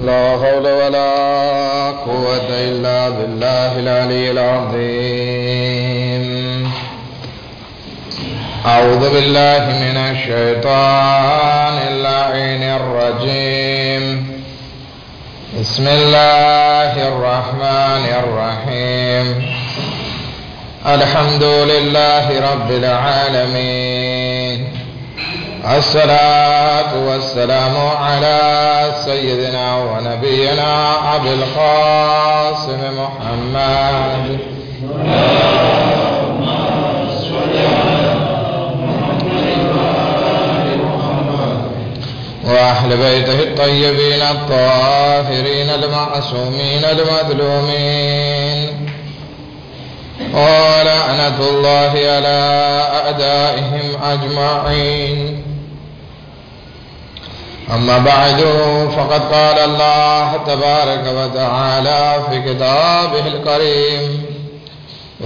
لا حول ولا قوة إلا بالله العلي العظيم. أعوذ بالله من الشيطان اللعين الرجيم. بسم الله الرحمن الرحيم. الحمد لله رب العالمين. الصلاة والسلام على سيدنا ونبينا أبي القاسم محمد وأهل بيته الطيبين الطاهرين المعصومين المظلومين، ولعنة الله على أعدائهم أجمعين. أما بعد، فقد قال الله تبارك وتعالى في كتابه الكريم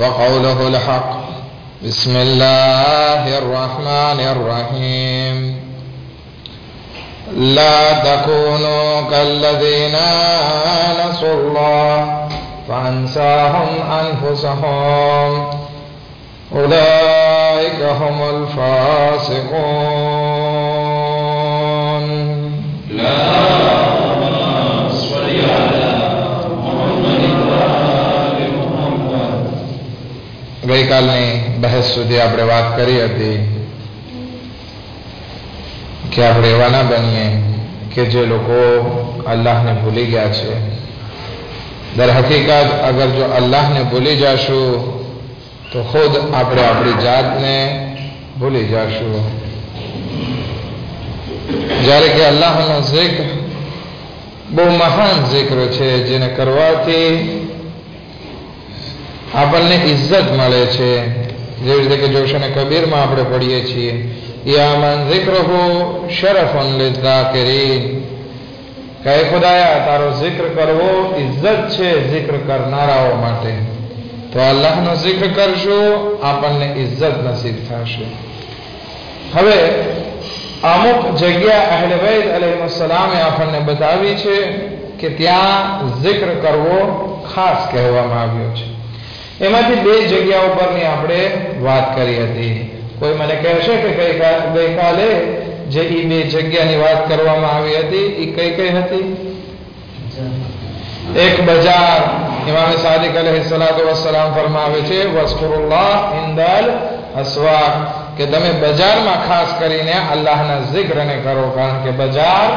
وقوله الحق. بسم الله الرحمن الرحيم. لا تكونوا كالذين نسوا الله فأنساهم أنفسهم أولئك هم الفاسقون. اللهم صل على محمد وآل محمد. ગઈકાલની બહેસ સુધી આપણે વાત કરી હતી કે આપણે એવા ના બનીએ કે જે લોકો અલ્લાહને ભૂલી ગયા છે. દર હકીકત અગર જો અલ્લાહને ભૂલી જશું તો ખુદ આપણે આપણી જાતને ભૂલી જશું. જ્યારે કે અલ્લાહનો zikr બહુ મહાન zikr છે, જેને કરવાથી આપણને ઇજ્જત મળે છે. જેવી રીતે કે જોશને કબીરમાં આપણે પઢીએ છીએ, યા મન zikruhu શરફુન લિઝાકિરીન. કહે ખુદાયા, તારો zikr કરવો ઇજ્જત છે zikr કરનારાઓ માટે. તો અલ્લાહનો zikr કરશું, આપણને ઇજ્જત નસીબ થશે. હવે અમુક જગ્યા અહેલે બૈત અલૈહિસ્સલામે આપણને બતાવી છે કે ત્યાં zikr કરવો ખાસ કહેવામાં આવ્યો છે. એમાંથી બે જગ્યા ઉપરની આપણે વાત કરી હતી. કોઈ મને કહેશે કે ગઈકાલે જે એ બે જગ્યાની વાત કરવામાં આવી હતી એ કઈ કઈ હતી? એક બજાર. ઇમામ સાદિક અલૈહિસ્સલાતુ વસ્સલામ ફરમાવે છે, વસ્કુરુલ્લાહ ઇન્દલ અસ્વાક, કે તમે બજારમાં ખાસ કરીને અલ્લાહના zikરને કરો, કારણ કે બજાર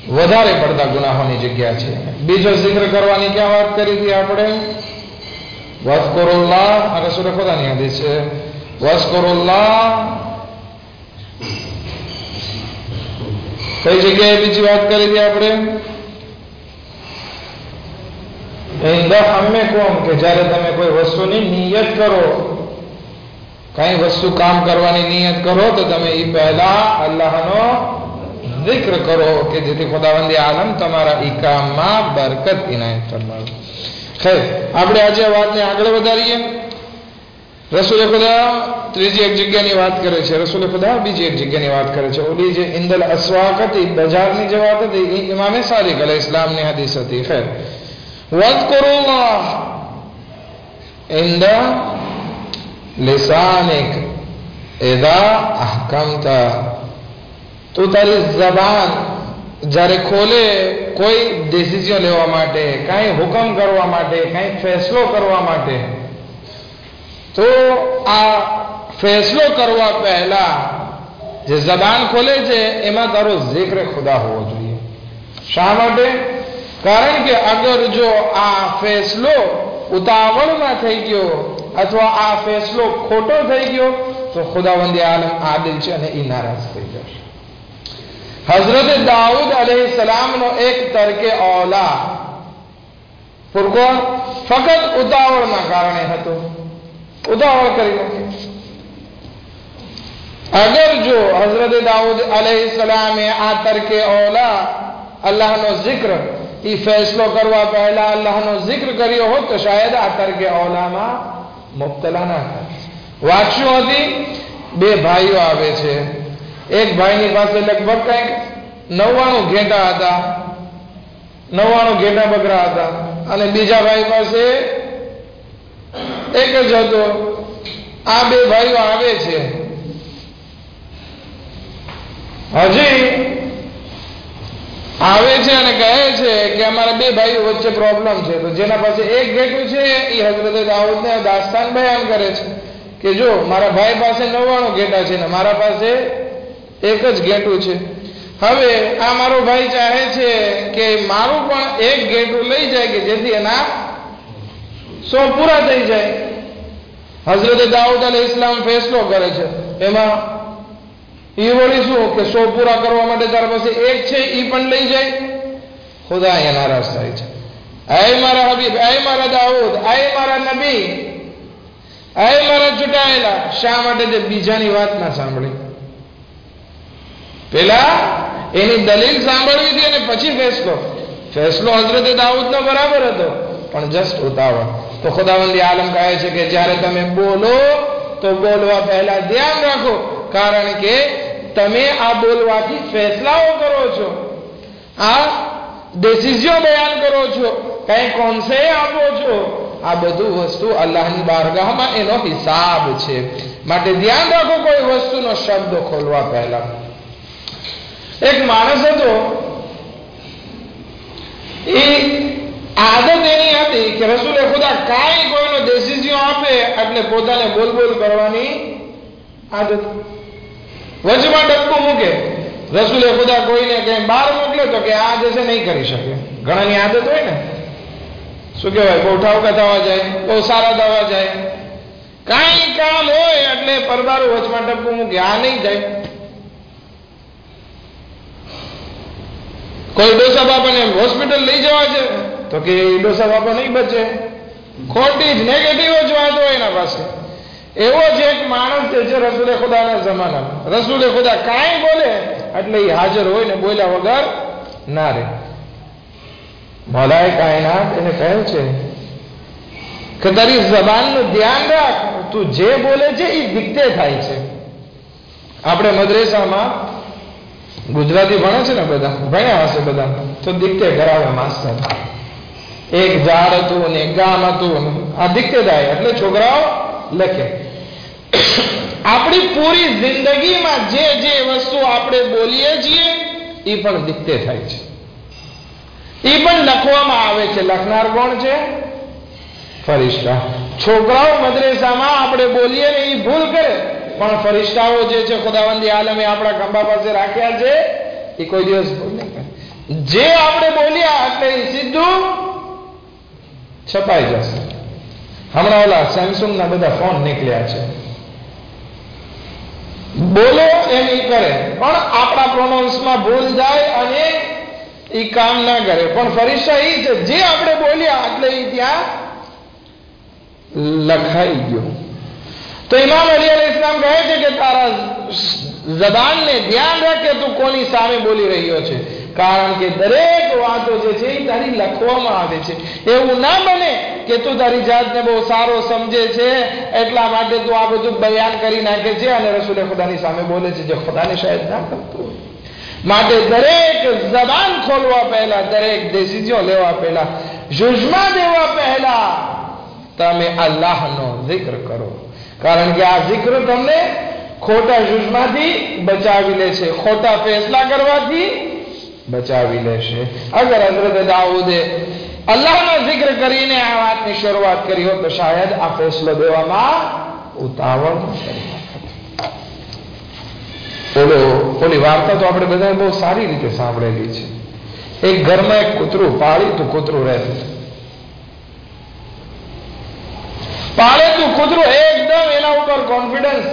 વધારે પડતા ગુનાહોની જગ્યા છે. બીજો zikr કરવાની ક્યાં વાત કરી હતી આપણે? વસ્કુરુલ્લાહ, આ રસૂલ ખુદાની હદીસ છે. વસ્કુરુલ્લાહ કઈ જગ્યાએ બીજી વાત કરી હતી આપણે? ઇન્દા હમ્મેકુમ, કે જ્યારે તમે કોઈ વસ્તુની નિયત કરો, કઈ વસ્તુ કામ કરવાની નિયત કરો, તો તમે એ પહેલા અલ્લાહનો zikr કરો કે જેથી ખુદાવંદી આલમ તમારા ઈ કામમાં બરકત ઇનાયત ફરમાવે. ખેર, આપણે આજે આ વાતને આગળ વધારીએ. રસૂલ ખુદા ત્રીજી એક જગ્યાની વાત કરે છે, રસૂલ ખુદા બીજી એક જગ્યાની વાત કરે છે. ઓલી જે ઇન્દલ અસ્વાક હતી, બજારની જે વાત હતી, એ ઇમામે સાદિક અલૈહિસ્સલામની હદીસ હતી. ખેર, વઝકુરુલ્લાહ ઇન્દા લિસાનિક ઇદા અહકમતા. તું તારી જબાન જ્યારે ખોલે કોઈ ડિસિઝન લેવા માટે, કાંઈ હુકમ કરવા માટે, કાંઈ ફેસલો કરવા માટે, તો આ ફેસલો કરવા પહેલા જે જબાન ખોલે છે એમાં તારો zikr ખુદા હોવો જોઈએ. શા માટે? કારણ કે અગર જો આ ફેસલો ઉતાવળમાં થઈ ગયો અથવા આ ફેસલો ખોટો થઈ ગયો તો ખુદાવંદી આલમ આદિલ છે અને એ નારાજ થઈ જશે. હઝરત દાઉદ અલૈહિસ્સલામનો એક તરકે ઓલા ફુરકોન ફક્ત ઉતાવળના કારણે હતો. ઉતાવળ કરી નાખી. અગર જો હઝરત દાઉદ અલૈહિસ્સલામે આ તરકે ઓલા અલ્લાહનો zikr એ ફેસલો કરવા પહેલા અલ્લાહનો zikr કર્યો હોત તો શાયદ આ તરકે ઓલામાં મુબ્તલા ના થાય. વાંચ્યું હતી, બે ભાઈઓ આવે છે. એક ભાઈની પાસે લગભગ કંઈક 99 ઘેટા હતા 99 ઘેટા બકરા હતા અને બીજા ભાઈ પાસે એક જ હતો. આ બે ભાઈઓ આવે છે, હજી આવે છે અને કહે છે કે અમારા બે ભાઈઓ વચ્ચે પ્રોબ્લેમ છે. તો જેના પાસે એક ઘેટું છે એ હઝરત દાઉદને દાસ્તાન બયાન કરે છે કે જો મારા ભાઈ પાસે 99 ઘેટા છે ને મારા પાસે એક જ ઘેટું છે. હવે આ મારો ભાઈ ચાહે છે કે મારું પણ એક ઘેટું લઈ જાય કે જેથી એના 100 પૂરા થઈ જાય. હઝરત દાઉદ અલૈહિસ્સલામ ફેસલો કરે છે. એમાં એ વળી શું કે 100 પૂરા કરવા માટે તારા પાસે એક છે એ પણ લઈ જાય. ખુદા અહીંયા નારાજ થાય છે. આય મારા હબીબ, આય મારા દાઉદ, આય મારા નબી, આય મારા ચૂંટાયેલા, શા માટે તે બીજાની વાત ના સાંભળી? પેલા એની દલીલ સાંભળવી હતી અને પછી ફેસલો હઝરત દાઉદનો બરાબર હતો, પણ જસ્ટ ઉતાવળ. તો ખુદાવંદી આલમ કહે છે કે જ્યારે તમે બોલો તો બોલવા પહેલા ધ્યાન રાખો, કારણ કે તમે આ બોલવાથી ફેસલાઓ કરો છો, આ ડિસિઝન બયાન કરો છો, કઈ કોન્સે આપો છો. આ બધું વસ્તુ અલ્લાહની બારગાહમાં એનો હિસાબ છે. માટે ધ્યાન રાખો કોઈ વસ્તુનો શબ્દ ખોલવા પહેલા. એક માણસ હતો, એ આદત એની હતી કે રસૂલે ખુદા કાંઈ કોઈનો ડિસિઝન આપે એટલે પોતાને બોલ કરવાની આદત. વચમાં ડબકું મૂકે, રસૂલે ખુદા કોઈને કઈ બહાર મોકલે તો કે આ જશે નહીં કરી શકે. ઘણાની આદત હોય ને, શું કહેવાય, બહુ ઠાવકા થવા જાય, બહુ સારા થવા જાય, કાંઈ કામ હોય એટલે પરબારું વચમાં ડબકું મૂકે, આ નહીં જાય. કોઈ ડોસા બાપાને હોસ્પિટલ લઈ જવા છે તો કે ડોસા બાપા નહીં બચે. ખોટી જ નેગેટિવ જ વાત હોય એના પાસે. એવો જ એક માણસ છે રસૂલે ખુદાના જમાનામાં. રસૂલે ખુદા કાંઈ બોલે એટલે એ હાજર હોય ને બોલ્યા વગર ના રહે. મૌલાએ કાયનાત એને કહે છે કે તારી જબાનનું ધ્યાન રાખ, તું જે બોલે છે એ દીકતે થાય છે. આપણે મદ્રેસામાં ગુજરાતી ભણે છે ને, બધા ભણ્યા હશે બધા, તો દીકતે કરાવે માસ્ટર. એક ઝાડ હતું ને એક ગામ હતું, આ દીકતે થાય એટલે છોકરાઓ લખે. આપણી પૂરી જિંદગીમાં જે વસ્તુ આપણે બોલીએ છીએ એ પણ દીકતે થાય છે, એ પણ લખવામાં આવે છે. લખનાર કોણ છે? ફરિશ્તા. છોકરાઓ મદ્રેસામાં આપણે બોલીએ ને એ ભૂલ કરે, પણ ફરિશ્તાઓ જે છે ખુદાવંદી આલમે આપણા ખંભા પાસે રાખ્યા છે એ કોઈ દિવસ ભૂલ નહીં કરે. જે આપણે બોલ્યા એટલે એ સીધું છપાઈ જશે. હમણાં ઓલા સેમસંગના બધા ફોન નીકળ્યા છે, બોલો એમ એ કરે પણ આપણા પ્રોનાઉન્સમાં ભૂલ જાય અને એ કામ ના કરે. પણ ફરિશ્તા એ છે જે આપણે બોલ્યા એટલે એ ત્યાં લખાઈ ગયો. તો ઇમામ અલી અલૈહિસ્સલામ કહે છે કે તારા જબાનને ધ્યાન રાખ કે તું કોની સામે બોલી રહ્યો છે, કારણ કે દરેક વાતો જે છે એ તારી લખવામાં આવે છે. એવું ના બને કે તું તારી જાતને બહુ સારો સમજે છે એટલા માટે તું આ બધું બયાન કરી નાખે છે અને રસૂલે ખુદાની સામે બોલે છે, જે ખુદાને શાયદ ના કરતું. માટે દરેક જબાન ખોલવા પહેલા, દરેક ડિસિઝન લેવા પહેલા, જુજમાં દેવા પહેલા તમે અલ્લાહનો zikr કરો, કારણ કે આ zikr તમને ખોટા જુજમાંથી બચાવી લેશે, ખોટા ફેસલા કરવાથી બચાવી લેશે. અગર હઝરત દાઉદે અલ્લાહનો zikr કરીને આ વાતની શરૂઆત કરી હોત તો શાયદ આ ફેસલો દેવામાં ઉતાવળ કરી. ઓલી વાર્તા તો આપણે બધાએ બહુ સારી રીતે સાંભળેલી છે. એક ઘરમાં એક કૂતરું પાળીતું કૂતરું રહેતું. પાળેતું કૂતરું એકદમ એના ઉપર કોન્ફિડન્સ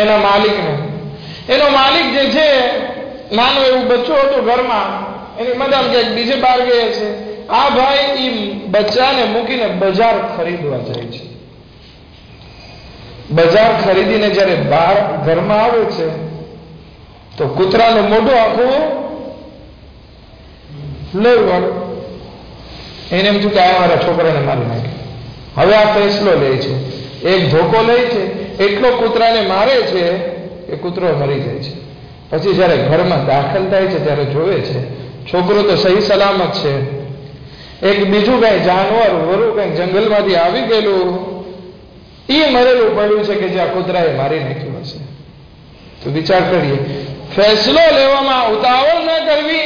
એના માલિકને. એનો માલિક જે છે નાનો એવું બચ્ચું હતું ઘરમાં, એની મદામ કે બીજે બહાર ગયા છે. આ ભાઈ એ બચ્ચાને મૂકીને બજાર ખરીદવા જાય છે. બજાર ખરીદીને જયારે બહાર ઘરમાં આવે છે તો કૂતરાનું મોઢું આખું લોહીવાળું. એને એમ થયું કે આ મારા છોકરાને મારી નાખે. હવે આ ફેસલો લે છે, એક ધોકો લે છે, એટલો કૂતરાને મારે છે કે કૂતરો મરી જાય છે. પછી જયારે ઘરમાં દાખલ થાય છે ત્યારે જોવે છે છોકરો તો સહી સલામત છે, એક બીજું કઈ જાનવર વરુ કઈ જંગલમાંથી આવી ગયેલું એ મરેલું પડ્યું છે કે જ્યાં કૂતરાએ મારી નાખ્યું હશે. તો વિચાર કરીએ, ફેસલો લેવામાં ઉતાવળ ન કરવી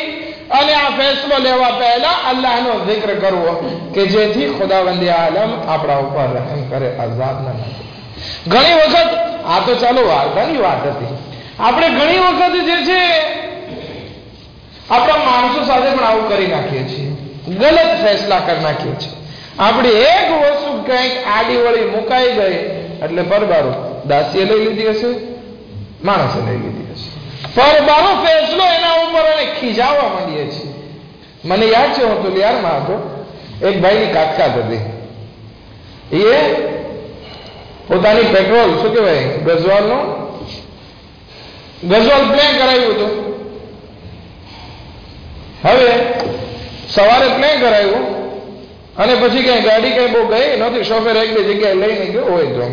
અને આ ફેસલો લેવા પહેલા અલ્લાહનો જિક્ર કરવો કે જેથી ખુદાવંદે આલમ આપણા ઉપર રહેમ કરે, આઝાદ ન કરે. ઘણી વખત આ તો ચાલો વાર્તાની વાત હતી, આપણે ઘણી વખત જે છે આપણા માણસો સાથે પણ આવું કરી નાખીએ છીએ, ગલત ફેસલા કરી નાખીએ છીએ. આપણે એક વસ્તુ કંઈક આડી વળી મુકાઈ ગઈ એટલે પરબારો દાસીએ લઈ લીધી હશે, માણસે લઈ લીધી હશે, પરબારો ફેસલો એના ઉપર અને ખીજાવવા માંડીએ છીએ. મને યાદ છે, હું તો લિયારમાં હતો, એક ભાઈની કાટકાટ હતી. એ પોતાની પેટ્રોલ શું કહેવાય ગઝવાલનું ગઝવાલ પ્લેન કરાવ્યું હતું. હવે સવારે પ્લેન કરાવ્યું અને પછી કઈ ગાડી કઈ બહુ ગઈ નથી, શોફેર એક બે જગ્યાએ લઈને ગયો હોય તો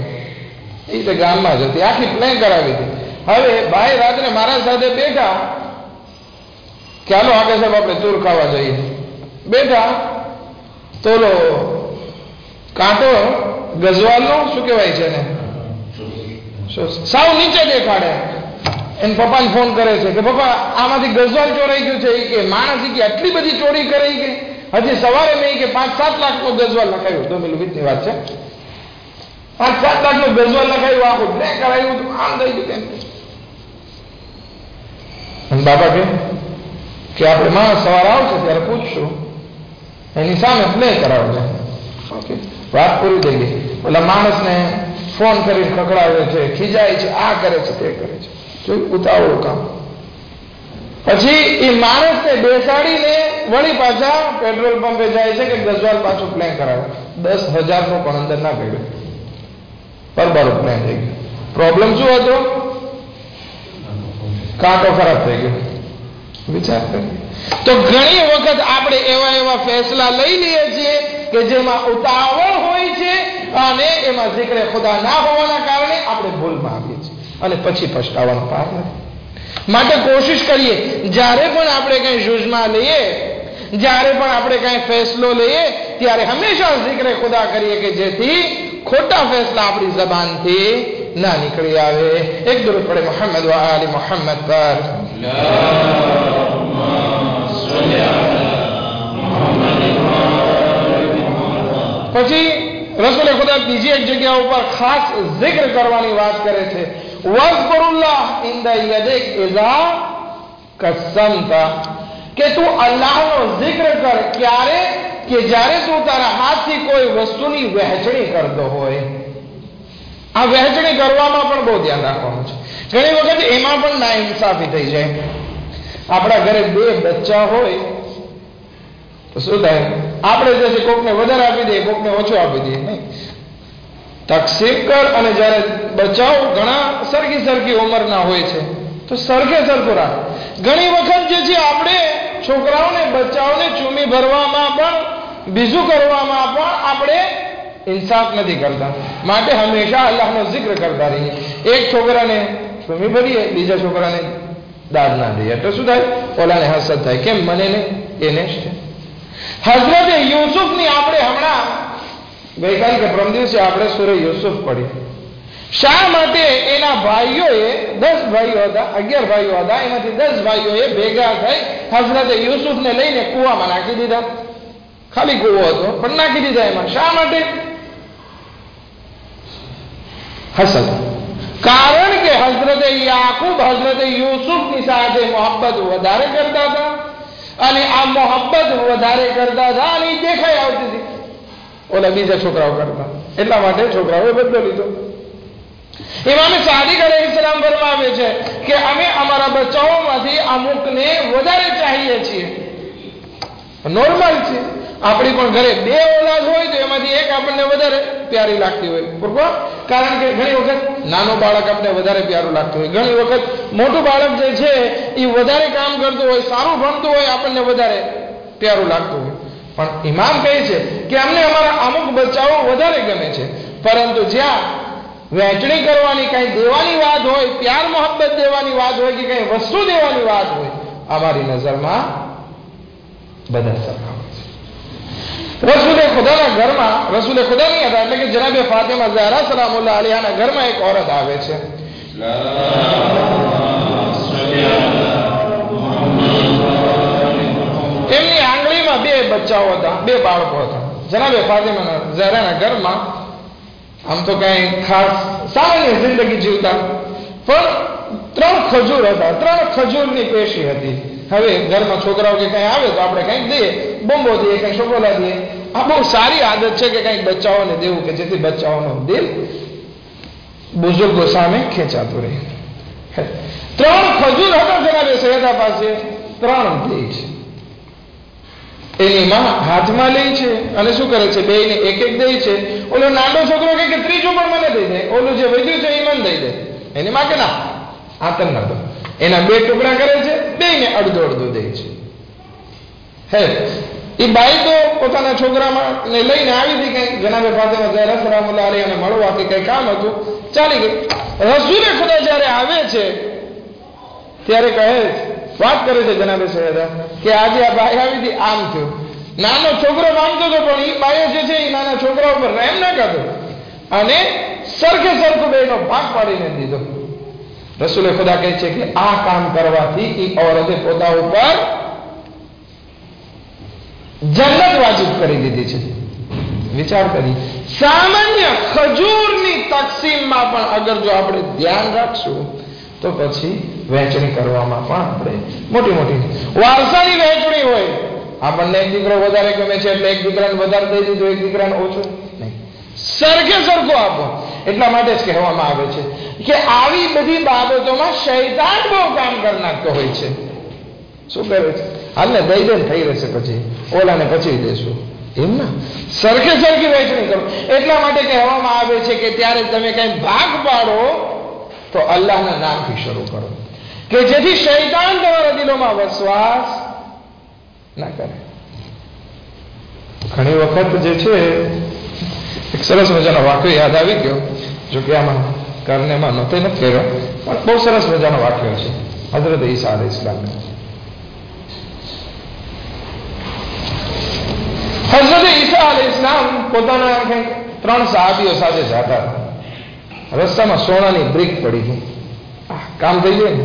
એ તો ગામમાં જ હતી, આખી પ્લેન કરાવી હતી. હવે ભાઈ રાત્રે મારા સાથે બેઠા કે હાલો આગળ સાહેબ આપણે તૂર ખાવા જઈએ. બેઠા તો કાંટો ગઝવાલનો શું કહેવાય છે ને સાવ નીચે દેખાડે. એને પપ્પાને ફોન કરે છે કે પપ્પા આમાંથી ગઝવાલ ચોરાઈ ગયું છે. એ કે માણસ કે આટલી બધી ચોરી કરી કે હજી સવારે મેં કે 5-7 લાખનો ગઝવાલ લખાયું. તો મેલું બીજની વાત છે, 5-7 લાખનો ગઝવાલ લખાયું, આખું પ્લે કરાયું, આમ થઈ ગયું. અને બાબા કે આપણે માણસ સવારે આવશે ત્યારે પૂછશું, એની સામે પ્લે કરાવજો. ઓકે, વાત પૂરી થઈ ગઈ. ઓલા માણસને ફોન કરીને ખકડાવે છે, ખીજાય છે, આ કરે છે, તે કરે છે, જોયું ઉતાવળું કામ. પછી એ માણસને બેસાડીને વળી પાછા પેટ્રોલ પંપે જાય છે કે ગઝવાલ પાછું પ્લેન કરાવે. 10,000 નો પણ અંદર ના કર્યું, પરબારો પ્લેન થઈ ગયો. પ્રોબ્લેમ શું હતો? કાંટો ખરાબ થઈ ગયો. વિચાર કરીએ તો ઘણી વખત આપણે એવા ફેસલા લઈ લઈએ છીએ કે જેમાં ઉતાવળ હોય છે અને એમાં zikr ખુદા ના હોવાના કારણે આપણે ભૂલમાં આવીએ છીએ અને પછી પછતાવાનો પાર નથી. માટે કોશિશ કરીએ જ્યારે પણ આપણે કઈ જુઝમાં લઈએ, જ્યારે પણ આપણે કઈ ફેસલો લઈએ ત્યારે હંમેશા zikr ખુદા કરીએ કે જેથી ખોટા ફેસલા આપણી જબાનથી ના નીકળી આવે. એક દરૂદ પડે મોહમ્મદ વ આલી મોહમ્મદ પર. પછી રસૂલ ખુદા બીજી એક જગ્યા ઉપર ખાસ zikr કરવાની વાત કરે છે. વઝકુરુલ્લાહ ઇન્દા યદિક ઇઝા કસમતા, કે તું અલ્લાહનો zikr કર ક્યારે? કે જ્યારે તું તારા હાથથી કોઈ વસ્તુની વહેંચણી કરતો હોય. આ વહેંચણી કરવામાં પણ બહુ ધ્યાન રાખવાનું છે. ઘણી વખત એમાં પણ નાઇન્સાફી થઈ જાય. આપણા ઘરે 2 બચ્ચા હોય તો શું થાય? આપણે જે છે કોકને વધારે આપી દઈએ, કોકને ઓછો આપી દઈએ. નહીં, તકસીમ કર. અને જ્યારે બચ્ચાઓ ઘણા સરખી ઉંમરના હોય છે તો સરખું રાખ. ઘણી વખત જે છે આપણે છોકરાઓને બચ્ચાઓને ચૂમી ભરવામાં પણ બીજું કરવામાં પણ આપણે ઇન્સાફ નથી કરતા. માટે હંમેશા અલ્લાહનો zikr કરતા રહીએ. એક છોકરાને ચૂમી ભરીએ, બીજા છોકરાને દાદ ના દઈએ તો શું થાય? ઓલાને હસદ થાય, કેમ મને ને એને જ છે. હઝરત યુસુફની આપણે હમણાં ગઈકાલ કે પ્રમ દિવસે આપણે સૂરે યુસુફ પડી. શા માટે? એના ભાઈઓએ 10 ભાઈઓ હતા, 11 ભાઈઓ હતા, એમાંથી 10 ભાઈઓએ ભેગા થઈ હઝરત યુસુફને લઈને કૂવામાં નાખી દીધા. ખાલી કૂવો હતો પણ નાખી દીધા એમાં. શા માટે? હસદ. કારણ કે હઝરત યાકૂબ હઝરત યુસુફની સાથે મોહબ્બત વધારે કરતા હતા અને આ મોહબ્બત વધારે કરતા હતા અને એ દેખાઈ આવતી હતી ઓલા બીજા છોકરાઓ કરતા. એટલા માટે છોકરાઓએ બદલો લીધો. ઇમામે સાદિક અલૈહિસ્સલામ ફરમાવે છે કે અમે અમારા બચ્ચાઓમાંથી અમુકને વધારે ચાહીએ છીએ. નોર્મલ છે. આપણી પણ ઘરે 2 ઓલાદ હોય તો એમાંથી એક આપણને વધારે પ્યારી લાગતી હોય. બરોબર? કારણ કે ઘણી વખત નાનો બાળક આપણને વધારે પ્યારું લાગતું હોય, ઘણી વખત મોટું બાળક જે છે એ વધારે કામ કરતું હોય, સારું ભણતું હોય, આપણને વધારે પ્યારું લાગતું હોય. પણ ઇમામ કહે છે કે અમને અમારા અમુક બચ્ચાઓ વધારે ગમે છે, પરંતુ જ્યાં વહેંચણી કરવાની, કઈ દેવાની વાત હોય, પ્યાર મોહબ્બત દેવાની વાત હોય કે કઈ વસ્તુ દેવાની વાત હોય, અમારી નજરમાં બધા સરખા હોય છે. રસૂલે ખુદાના ઘરમાં રસૂલે ખુદા નહીં હતા, એટલે કે જનાબે ફાતિમા ઝહરા સલામુલ્લાહ અલૈહાના ઘરમાં એક ઓરત આવે છે. એમની આંગળીમાં 2 બચ્ચાઓ હતા, 2 બાળકો હતા. જનાબે ફાતિમા ઝહરાના ઘરમાં આમ તો કઈ ખાસ સામાન્ય જિંદગી જીવતા, પણ 3 ખજૂર હતા, 3 ખજૂરની પેશી હતી. હવે ઘરમાં છોકરાઓ કે કઈ આવે તો આપણે કંઈક દઈએ, બોમ્બો દઈએ, કંઈક શોકોલા દઈએ. આ બહુ સારી આદત છે કે કંઈક બચ્ચાઓને દેવું, કે જેથી બચ્ચાઓનું દિલ બુઝુર્ગો સામે ખેંચાતું રહે. 3 ખજૂર હતા જનાબે સૈયદા પાસે, 3 દે છે. એની માં હાથમાં લે છે અને શું કરે છે, બેયને એક દે છે. ઓલો નાનો છોકરો કે ત્રીજું પણ મને દઈ દે, ઓલું જે વધ્યું છે એ મને દઈ દે. એની માં કે ના, આ તને ન દો. એના 2 ટુકડા કરે છે, બેયને અડધું દે છે. હે એ બાઈ તો પોતાના છોકરાને લઈને આવી હતી, કંઈક જનાબે ફાતિમા ઝહરા સલામુલ્લાહ અલૈહાને મળવા કે કંઈ કામ હતું, ચાલી ગઈ. રસૂલે ખુદા જ્યારે આવે છે ત્યારે કહે વાત કરે છે જનાબે સૈયદા કે આજે આ બાઈ આવી હતી, આમ થયું. નાનો છોકરો માંગતો હતો, પણ એ બાઈએ જે છે એ નાના છોકરા ઉપર રહેમ ના કરતો અને સરખે સરખું બેનો ભાગ પાડીને દીધો. રસૂલે ખુદા કહે છે કે આ કામ કરવાથી એ ઔરતે પોતા ઉપર જન્નત વાજિબ કરી દીધી છે. વિચાર કરી, સામાન્ય ખજૂરની તકસીમમાં પણ અગર જો આપણે ધ્યાન રાખશું તો પછી વહેંચણી કરવામાં પણ આપણે મોટી વારસાની વહેંચણી હોય, આપણને એક દીકરો વધારે ગમે છે એટલે એક દીકરાને વધારે દઈ દીધો, એક દીકરાને ઓછો નહીં, સરખે સરખો આપો. એટલા માટે જ કહેવામાં આવે છે કે આવી બધી બાબતોમાં શૈતાન બહુ કામ કરી નાખતો હોય છે. શું કરે છે, હાલને દઈ દે થઈ રહેશે, પછી ઓલાને પછી દેશું, એમ ના, સરખે સરખી વહેંચણી કરો. એટલા માટે કહેવામાં આવે છે કે ત્યારે તમે કઈ ભાગ પાડો તો અલ્લાહના નામથી શરૂ કરો, કે જેથી શૈતાન તમારા દિલોમાં વસવાસ ના કરે. ઘણી વખત જે છે એક સરસ મજાનો વાક્ય યાદ આવી ગયો, જો કે આમાં કરનેમાં નહોતો નથી કર્યો, પણ બહુ સરસ મજાનો વાક્ય છે હઝરત ઈસા અલૈહિસ્સલામનો. હઝરત ઈસા અલૈહિસ્સલામ પોતાના 3 સહાબીઓ સાથે જતા હતા. રસ્તામાં સોનાની બ્રિક પડી ગઈ. કામ થઈ ગયું ને.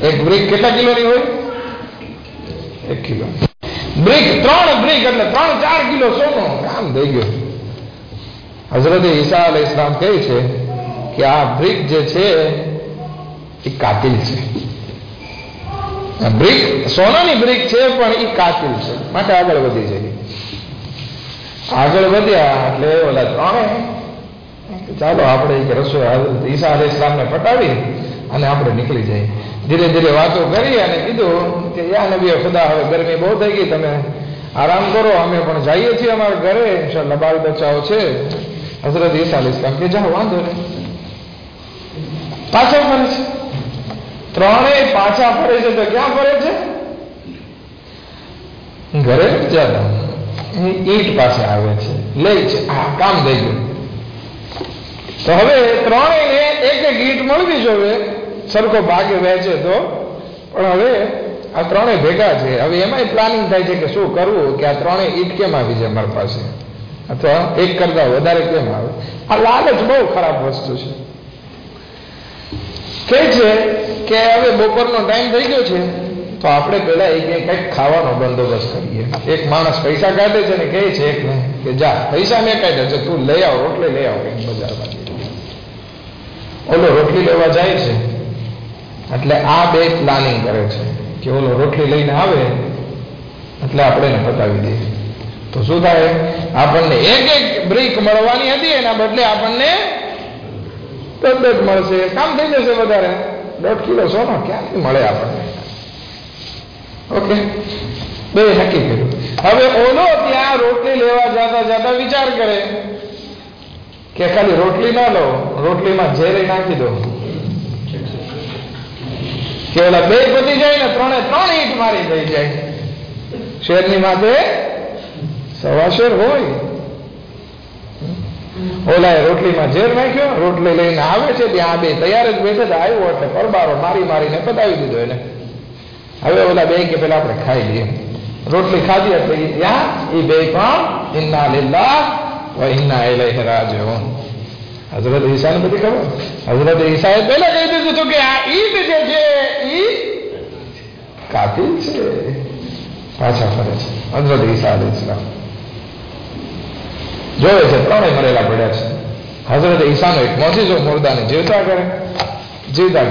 એક બ્રિક કેટલા કિલોની હોય? 1 કિલો. બ્રિક 3 બ્રિક એટલે 3-4 કિલો સોનું. કામ થઈ ગયું. હઝરત ઈસા અલૈહિસ્સલામ કહે છે કે આ બ્રિક જે છે એ કાતિલ છે. આ બ્રિક સોનાની બ્રિક છે, પણ એ કાતિલ છે, માટે આગળ વધી જાય. આગળ વધ્યા એટલે ઓલા 3 ચાલો આપણે કે રસૂલ ઈસા અલૈહિસ્સલામને પટાવી અને આપણે નીકળી જઈએ. ધીરે ધીરે વાતો કરી અને કીધું કે યા નબી ખુદા, હવે ગરમી બહુ થઈ ગઈ, તમે આરામ કરો, અમે પણ જઈએ છીએ અમારા ઘરે, ઇન્શાઅલ્લાહ બાળ બચ્ચાઓ છે. હઝરત ઈસા અલૈહિસ્સલામ કે જાઓ, વાંધો નહીં. પાછા ફરે છે, 3 પાછા ફરે છે. તો ક્યાં ફરે છે? ઘરે જતા ઈંટ પાસે આવે છે, લે છે. આ કામ થઈ ગયું. તો હવે 3ને એક ઈંટ મળવી જોઈએ, સરખો ભાગે વહેંચે તો. પણ હવે આ 3 ભેગા છે. હવે એમાંય પ્લાનિંગ થાય છે કે શું કરવું, કે આ 3 ઈંટ કેમ આવી છે અમારી પાસે, અથવા એક કરતા વધારે કેમ આવે. આ લાલચ બહુ ખરાબ વસ્તુ છે. કહે છે કે હવે બપોરનો ટાઈમ થઈ ગયો છે, તો આપણે પેલા કંઈક ખાવાનો બંદોબસ્ત કરીએ. એક માણસ પૈસા કાઢે છે ને કહે છે એકને કે જા, પૈસા મેં કાઢ્યા છે, તું લઈ આવ, રોટલી લઈ આવ કંઈક બજારમાં. ઓલો રોટલી લેવા જાય છે, એટલે આ 2 પ્લાનિંગ કરે છે કે ઓલો રોટલી લઈને આવે એટલે આપણે એને પતાવી દઈએ. તો શું થાય, આપણને એક બ્રિક મળવાની હતી, એના બદલે આપણને 2 મળશે. કામ થઈ જશે વધારે. 1.5 કિલો સોનો ક્યાંથી મળે આપણને? ઓકે, 2 નક્કી કર્યું. હવે ઓલો ત્યાં રોટલી લેવા જતા વિચાર કરે કે ખાલી રોટલી ના લો, રોટલીમાં ઝેરી નાખી દો, કે ઓલા 2 પતી જાય ને 3 ઈંટ મારી થઈ જાય. શેરની માથે 1.25 શેર હોય. ઓલાએ રોટલીમાં ઝેર નાખ્યો, રોટલી લઈને આવે છે, ત્યાં 2 તૈયાર જ બેઠે આવ્યો એટલે પરબારો મારીને પતાવી દીધો એને. હવે ઓલા 2 કે પેલા આપણે ખાઈ લઈએ. રોટલી ખાધી એટલે ત્યાં એ બે પણ ઇન્ના લિલ્લાહ વ ઇન્ના ઇલૈહિ રાજીઉન. હઝરત ઈસાને બધી ખબર. હઝરત ઈસાએ પહેલા કહી દીધું હતું કે આ ઈદ જે છે એ કાતિલ છે. પાછા ફરે છે હઝરત ઈસા અલૈહિસ્સલામ. જોવે છે ત્રણેય મરેલા પડ્યા છે. હઝરત ઈસાનો એક મોજીઝો મુર્દાને જીવતા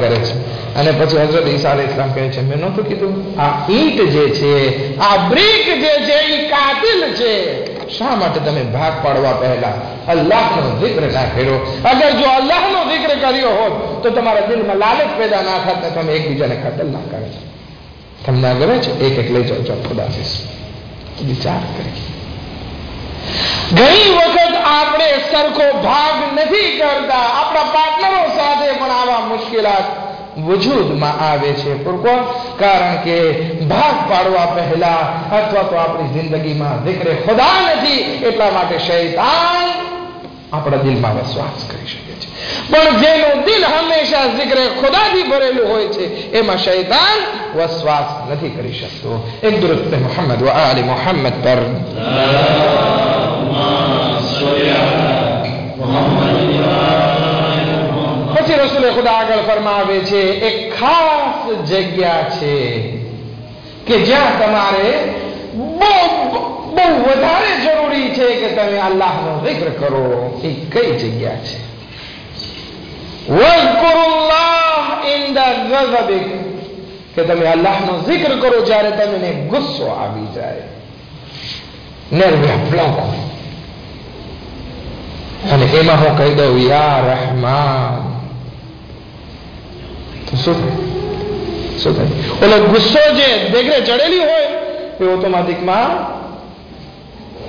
કરે છે. અને પછી હઝરત ઈસા અલૈહિસ્સલામ કહે છે મેં નહોતું કીધું આ ઈંટ જે છે આ બ્રિક જે છે એ કાતિલ છે. શા માટે તમે ભાગ પાડવા પહેલા અલ્લાહનો zikr ના કર્યો? અગર જો અલ્લાહનો zikr કર્યો હોત તો તમારા દિલમાં લાલચ પેદા ના થાત ને તમે એકબીજાને કતલ ના કરે. તમને ગમે છે એક લઈ જાઓ ખુદા વિચાર કરી. ઘણી વખત આપણે સરખો ભાગ નથી કરતા. આપણા પાર્ટનરો સાથે પણ આવા મુશ્કેલાત વજૂદમાં આવે છે. કારણ કે ભાગ પાડવા પહેલા અથવા તો આપણી જિંદગીમાં zikr ખુદા નથી એટલા માટે શૈતાન આપણા દિલમાં વસવાસ કરી શકે છે. પણ જેનું દિલ હંમેશા zikr ખુદાથી ભરેલું હોય છે એમાં શૈતાન વસવાસ નથી કરી શકતો. એક દુરુસ્ત મોહમ્મદ વ આલે મોહમ્મદ પર પછી રસૂલે ખુદા આગળ ફરમાવે છે એક ખાસ જગ્યા છે કે જ્યાં તમારે બહુ વધારે જરૂરી છે કે તમે અલ્લાહનો zikr કરો. એ કઈ જગ્યા છે? વઝકુરુલ્લાહ ઇન્દા ગઝબિક, કે તમે અલ્લાહનો zikr કરો જ્યારે તમને ગુસ્સો આવી જાય, નિર્વ્યાપલોકો. અને એમાં હું કહી દઉં યા રહેમાન, તો શું થાય? ઓલો ગુસ્સો જે દેગરે ચડેલી હોય એ ઓટોમેટિકમાં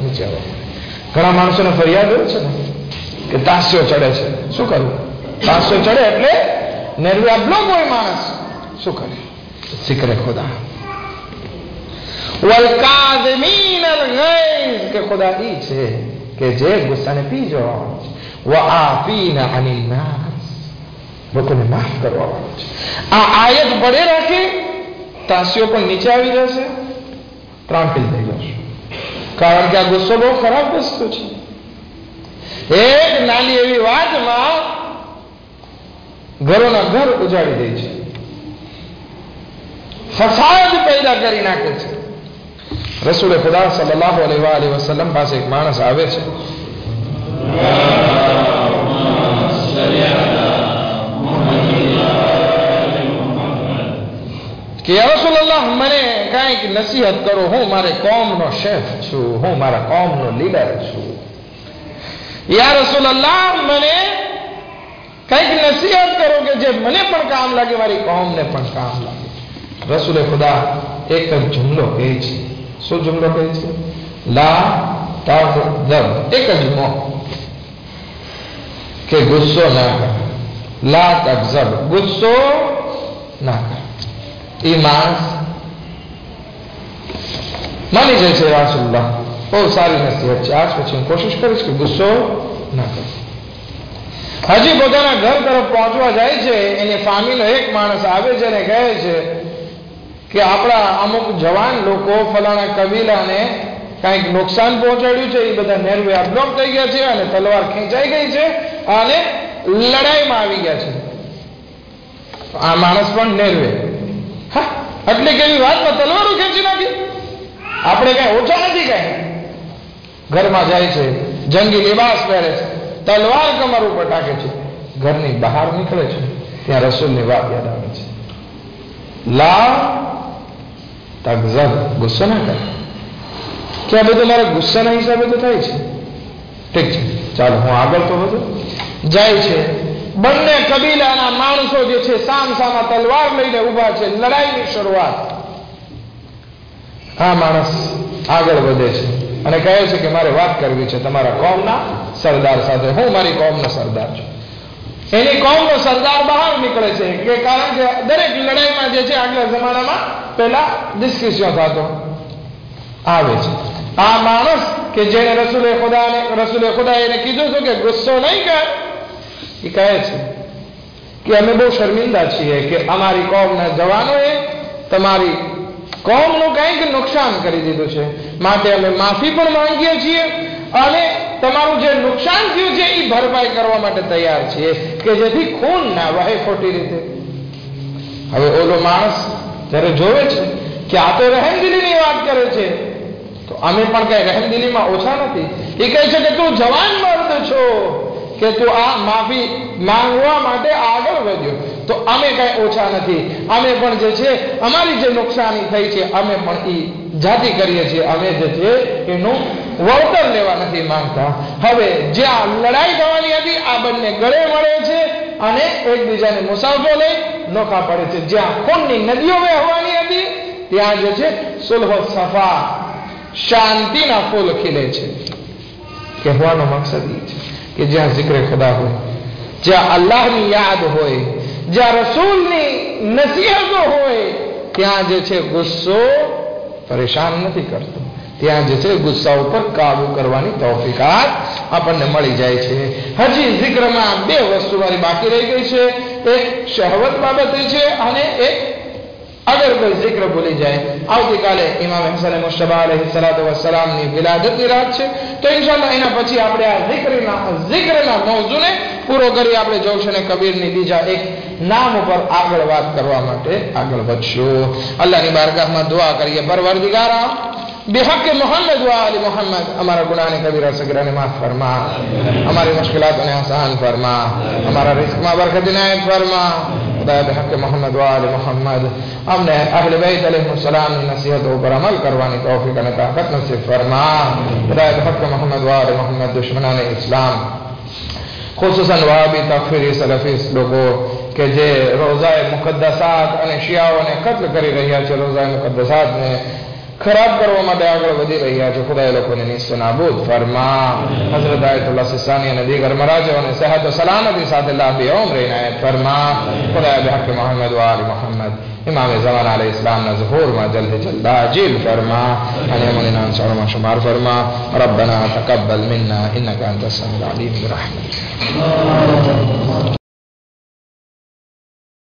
નીચે આવે. ઘણા માણસોને ફરિયાદ હોય છે ને કે તાસ્યો ચડે છે. શું કરવું? તાસ્યો ચડે એટલે નિર્વ્યાપલોક હોય માણસ. શું કરે? zikr ખુદા. વલ કાઝિમીન અલ ગૈઝ, કે ખુદા ઈ છે કે જે ગુસ્સાને પીજો. વ આફીના અનિન નાસ, લોકોને માફ કરવા વાળો છે. આ આયત પડે રાખે તાસ્યો પણ નીચે આવી જશે, ત્રાંકિલ થઈ જશે. કારણ કે આ ગુસ્સો બહુ ખરાબ વસ્તુ છે. એક નાની એવી વાતમાં ઘરોના ઘર ઉજાડી દે છે, ફસાદ પેદા કરી નાખે છે. રસૂલ ખુદા સલ્લલ્લાહુ અલૈહિ વસલ્લમ પાસે એક માણસ આવે છે. કે યા રસૂલલ્લાહ, મને કંઈક નસીહત કરો. હું મારે કોમનો શેફ છું, હું મારા કોમનો લીડર છું. યા રસૂલલ્લાહ, મને કંઈક નસીહત કરો કે જે મને પણ કામ લાગે, મારી કોમને પણ કામ લાગે. રસૂલ ખુદા એક જ જુમલો કહે છે. શું જુમલો કહે છે? લા તગઝબ. એક જ મોહ કે ગુસ્સો ના કર. લા તગઝબ, ગુસ્સો ના કર. એ માણસ માની જાય છે રાસુલ્લાહ, બહુ સારી નસીહત છે, આજ પછી હું કોશિશ કરીશ કે ગુસ્સો ના કર. હજી પોતાના ઘર તરફ પહોંચવા જાય છે, એની ફામીનો એક માણસ આવે છે અને કહે છે કે આપણા અમુક જવાન લોકો ફલાણા કબીલાને કંઈક નુકસાન પહોંચાડ્યું છે, એ બધા નેરવે બ્લોક થઈ ગયા છે અને તલવાર ખેંચાઈ ગઈ છે અને લડાઈમાં આવી ગયા છે. આ માણસ પણ નેરવે. એટલે કેવી વાતમાં તલવારો ખેંચી નાખી? આપણે કઈ ઓછા નથી. કઈ ઘરમાં જાય છે, જંગી લિબાસ પહેરે છે, તલવાર કમર ઉપર ટાકે છે, ઘરની બહાર નીકળે છે, ત્યાં રસૂલની વાત યાદ આવે છે. લા તગઝબ, ગુસ્સો ના કરે. કે આ બધું મારા ગુસ્સાના હિસાબે તો થાય છે. ઠીક છે, ચાલો હું આગળ તો વધુ. જાય છે, બંને કબીલાના માણસો જે છે સામ સામા તલવાર લઈને ઉભા છે, લડાઈની શરૂઆત. આ માણસ આગળ વધે છે અને કહે છે કે મારે વાત કરવી છે તમારા કોમના સરદાર સાથે. હું મારી કોમનો સરદાર છું. એની કોમનો સરદાર બહાર નીકળે છે કે કારણ કે દરેક લડાઈમાં જે છે આગલા જમાનામાં પહેલા ડિસ્કશન થતો. આવે છે આ માણસ કે જેને રસૂલે ખુદા એને કીધું હતું કે ગુસ્સો નહીં કર. એ કહે છે કે અમે બહુ શર્મિંદા છીએ કે અમારી કોમના જવાનોએ તમારી કોમનું કંઈક નુકસાન કરી દીધું છે, માટે અમે માફી પણ માંગીએ છીએ અને તમારું જે નુકસાન થયું છે એ ભરપાઈ કરવા માટે તૈયાર છીએ કે જેથી ખૂન ના વહે ખોટી રીતે. હવે ઓલો માણસ જ્યારે જોવે છે કે આ તો રહેમદિલીની વાત કરે છે, તો અમે પણ કઈ રહેમદિલીમાં ઓછા નથી. એ કહે છે કે તું જવાન મર્દ છો કે તું આ માફી માંગવા માટે આગળ વધ્યો, તો અમે કઈ ઓછા નથી. અમે પણ જે છે અમારી જે નુકસાની થઈ છે અમે પણ એ જાતિ કરીએ છીએ. અમે જે છે એનું વળતર લેવા નથી માંગતા. હવે જ્યાં લડાઈ થવાની હતી આ બંને ગળે મળે છે અને એકબીજાને મુસાફો લઈ નોખા પડે છે. જ્યાં ખૂનની નદીઓ વહેવાની હતી ત્યાં જે છે સુલહ સફા શાંતિના ફૂલ ખીલે છે. કહેવાનો મકસદ એ છે કે જ્યાં zikr ખુદા હોય, જ્યાં અલ્લાહની યાદ હોય, જ્યાં રસૂલની નસીહતો હોય, ત્યાં જે છે ગુસ્સો પરેશાન નથી કરતો. ત્યાં જે છે ગુસ્સા ઉપર કાબુ કરવાની તૌફીકાત આપણને મળી જાય છે. હજી zikરમાં બે વસ્તુ મારી બાકી રહી ગઈ છે. એક શહવત બાબતે છે અને એક અગર કોઈ zikr ભૂલી જાય. આવતીકાલે ઇમામ હસન મુશ્તબા અલૈહિ સલાતુ વસ્સલામની વિલાદતની રાત છે, તો ઇન્શાઅલ્લાહ એના પછી આપણે આ zikરના મૌઝૂને પૂરો કરી આપણે જોશન કબીરની બીજા એક નામ ઉપર આગળ વાત કરવા માટે આગળ વધશું. અલ્લાહની બારગાહમાં દુઆ કરીએ, પરવરદિગારા बेहक मोहम्मद व आले मोहम्मद हमारा गुनाह ने कबीरा सगीरा ने माफ फरमा, हमारी मुश्किलात ने आसान फरमा, हमारा रिस्क में बरकत इनायत फरमा. खुदा बेहक मोहम्मद व आले मोहम्मद हमने अहले बैत अलैहिस्सलाम की नसीहतों पर अमल करवानी तौफीक और ताकत नसीब फरमा. खुदा बेहक मोहम्मद व आले मोहम्मद दुश्मनान इस्लाम खुसूसन वहाबी तकफीरी सलफी लोगों के जे रोज़ाए मुक़द्दसात અને શિયાઓને કત્લ કરી રહ્યા છે, રોઝાએ મુक़દ્દસાતને खराब करवा માટે આગળ વધી રહ્યા છે. ખુદા એ લોકોને નિસ્ત નાબૂદ ફરમા. હઝરત આયતુલ્લાહ સિસ્તાની અને દીગર મરાજોને સેહત વ સલામતી સાથે લાંબી ઉંમર ઇનાયત ફરમા. ખુદા બિહક મોહમ્મદ વ આલ મોહમ્મદ ઇમામ ઝમાન અલૈહિ સલામના ઝુહૂરમાં જલ્દ જલ્દ આજીલ ફરમા અને અમોના અંસારમાં શુમાર ફરમા. રબ્બના તકબ્બલ મિન્ના ઇન્નકા અંતસ સમીઉલ અલીમ برحمتك.